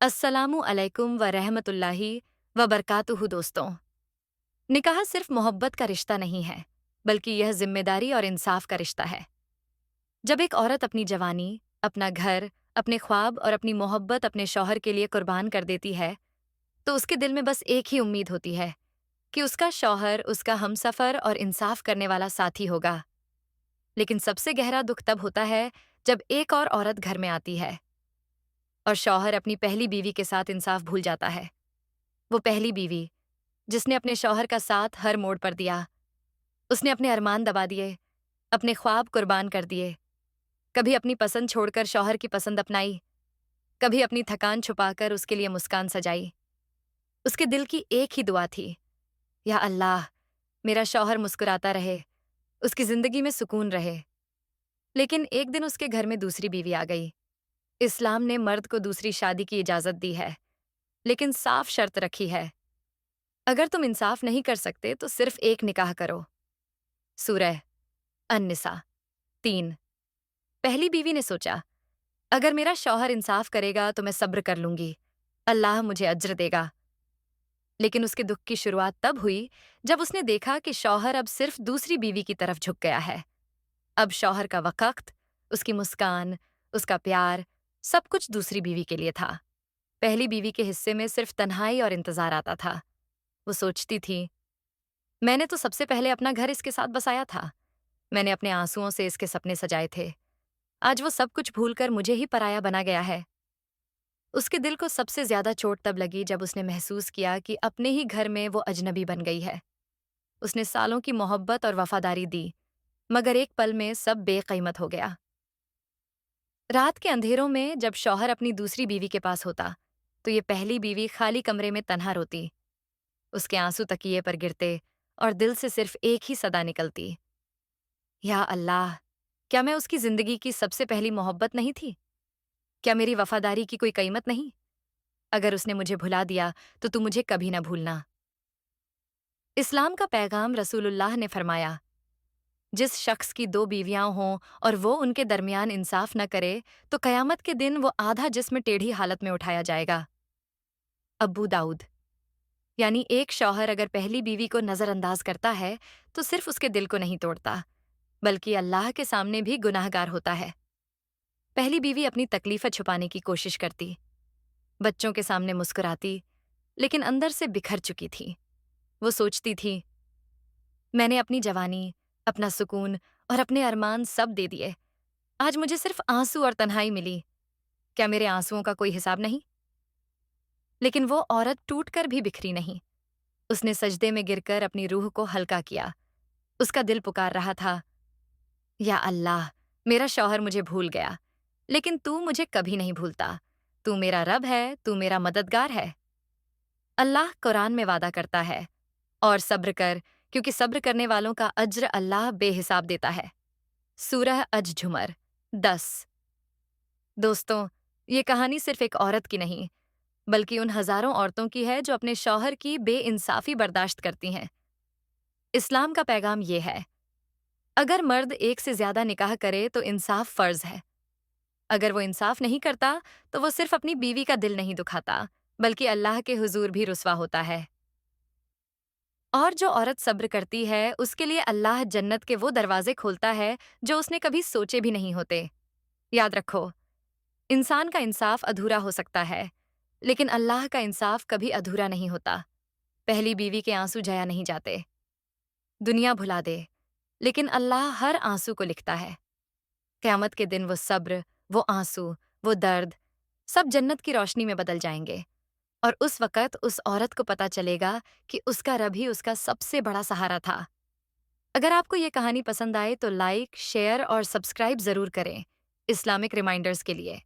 अस्सलामु अलैकुम व रहमतुल्लाहि व बरकातुहू। दोस्तों, निकाह सिर्फ मोहब्बत का रिश्ता नहीं है, बल्कि यह जिम्मेदारी और इंसाफ का रिश्ता है। जब एक औरत अपनी जवानी, अपना घर, अपने ख्वाब और अपनी मोहब्बत अपने शौहर के लिए कुर्बान कर देती है, तो उसके दिल में बस एक ही उम्मीद होती है कि उसका शौहर उसका हमसफर और इंसाफ करने वाला साथी होगा। लेकिन सबसे गहरा दुख तब होता है जब एक और औरत घर में आती है और शौहर अपनी पहली बीवी के साथ इंसाफ भूल जाता है। वो पहली बीवी जिसने अपने शौहर का साथ हर मोड़ पर दिया। उसने अपने अरमान दबा दिए, अपने ख्वाब कुर्बान कर दिए। कभी अपनी पसंद छोड़कर शौहर की पसंद अपनाई, कभी अपनी थकान छुपाकर उसके लिए मुस्कान सजाई। उसके दिल की एक ही दुआ थी, या अल्लाह, मेरा शौहर मुस्कुराता रहे, उसकी जिंदगी में सुकून रहे। लेकिन एक दिन उसके घर में दूसरी बीवी आ गई। इस्लाम ने मर्द को दूसरी शादी की इजाजत दी है, लेकिन साफ शर्त रखी है, अगर तुम इंसाफ नहीं कर सकते तो सिर्फ एक निकाह करो। सूरह अन-निसा 3। पहली बीवी ने सोचा, अगर मेरा शौहर इंसाफ करेगा तो मैं सब्र कर लूंगी, अल्लाह मुझे अज्र देगा। लेकिन उसके दुख की शुरुआत तब हुई जब उसने देखा कि शौहर अब सिर्फ दूसरी बीवी की तरफ झुक गया है। अब शौहर का वक़्त, उसकी मुस्कान, उसका प्यार, सब कुछ दूसरी बीवी के लिए था। पहली बीवी के हिस्से में सिर्फ तन्हाई और इंतजार आता था। वो सोचती थी, मैंने तो सबसे पहले अपना घर इसके साथ बसाया था, मैंने अपने आंसुओं से इसके सपने सजाए थे। आज वो सब कुछ भूलकर मुझे ही पराया बना गया है। उसके दिल को सबसे ज्यादा चोट तब लगी जब उसने महसूस किया कि अपने ही घर में वो अजनबी बन गई है। उसने सालों की मोहब्बत और वफादारी दी, मगर एक पल में सब बेकीमत हो गया। रात के अंधेरों में जब शौहर अपनी दूसरी बीवी के पास होता, तो ये पहली बीवी खाली कमरे में तन्हा रोती। उसके आंसू तकिए पर गिरते और दिल से सिर्फ एक ही सदा निकलती, या अल्लाह, क्या मैं उसकी जिंदगी की सबसे पहली मोहब्बत नहीं थी? क्या मेरी वफादारी की कोई कीमत नहीं? अगर उसने मुझे भुला दिया तो तू मुझे कभी ना भूलना। इस्लाम का पैगाम रसूलुल्लाह ने फरमाया, जिस शख्स की दो बीवियां हों और वो उनके दरमियान इंसाफ न करे, तो कयामत के दिन वो आधा जिस्म टेढ़ी हालत में उठाया जाएगा। अबू दाऊद। यानी एक शौहर अगर पहली बीवी को नजरअंदाज करता है तो सिर्फ उसके दिल को नहीं तोड़ता, बल्कि अल्लाह के सामने भी गुनाहगार होता है। पहली बीवी अपनी तकलीफें छुपाने की कोशिश करती, बच्चों के सामने मुस्कुराती, लेकिन अंदर से बिखर चुकी थी। वो सोचती थी, मैंने अपनी जवानी, अपना सुकून और अपने अरमान सब दे दिए, आज मुझे सिर्फ आंसू और तन्हाई मिली। क्या मेरे आंसुओं का कोई हिसाब नहीं? लेकिन वो औरत टूट कर भी बिखरी नहीं। उसने सजदे में गिरकर अपनी रूह को हल्का किया। उसका दिल पुकार रहा था, या अल्लाह, मेरा शौहर मुझे भूल गया, लेकिन तू मुझे कभी नहीं भूलता। तू मेरा रब है, तू मेरा मददगार है। अल्लाह कुरान में वादा करता है, और सब्र कर, क्योंकि सब्र करने वालों का अज्र अल्लाह बेहिसाब देता है। सूरह अज-झुमर 10। दोस्तों, ये कहानी सिर्फ एक औरत की नहीं, बल्कि उन हजारों औरतों की है जो अपने शौहर की बेइंसाफी बर्दाश्त करती हैं। इस्लाम का पैगाम ये है, अगर मर्द एक से ज्यादा निकाह करे तो इंसाफ फर्ज है। अगर वो इंसाफ नहीं करता तो वो सिर्फ अपनी बीवी का दिल नहीं दुखाता, बल्कि अल्लाह के हुजूर भी रुस्वा होता है। और जो औरत सब्र करती है उसके लिए अल्लाह जन्नत के वो दरवाजे खोलता है जो उसने कभी सोचे भी नहीं होते। याद रखो, इंसान का इंसाफ अधूरा हो सकता है, लेकिन अल्लाह का इंसाफ कभी अधूरा नहीं होता। पहली बीवी के आंसू जया नहीं जाते। दुनिया भुला दे, लेकिन अल्लाह हर आंसू को लिखता है। क़यामत के दिन वो सब्र, वो आंसू, वो दर्द, सब जन्नत की रोशनी में बदल जाएंगे। और उस वक़्त उस औरत को पता चलेगा कि उसका रब ही उसका सबसे बड़ा सहारा था। अगर आपको ये कहानी पसंद आए तो लाइक, शेयर और सब्सक्राइब ज़रूर करें, इस्लामिक रिमाइंडर्स के लिए।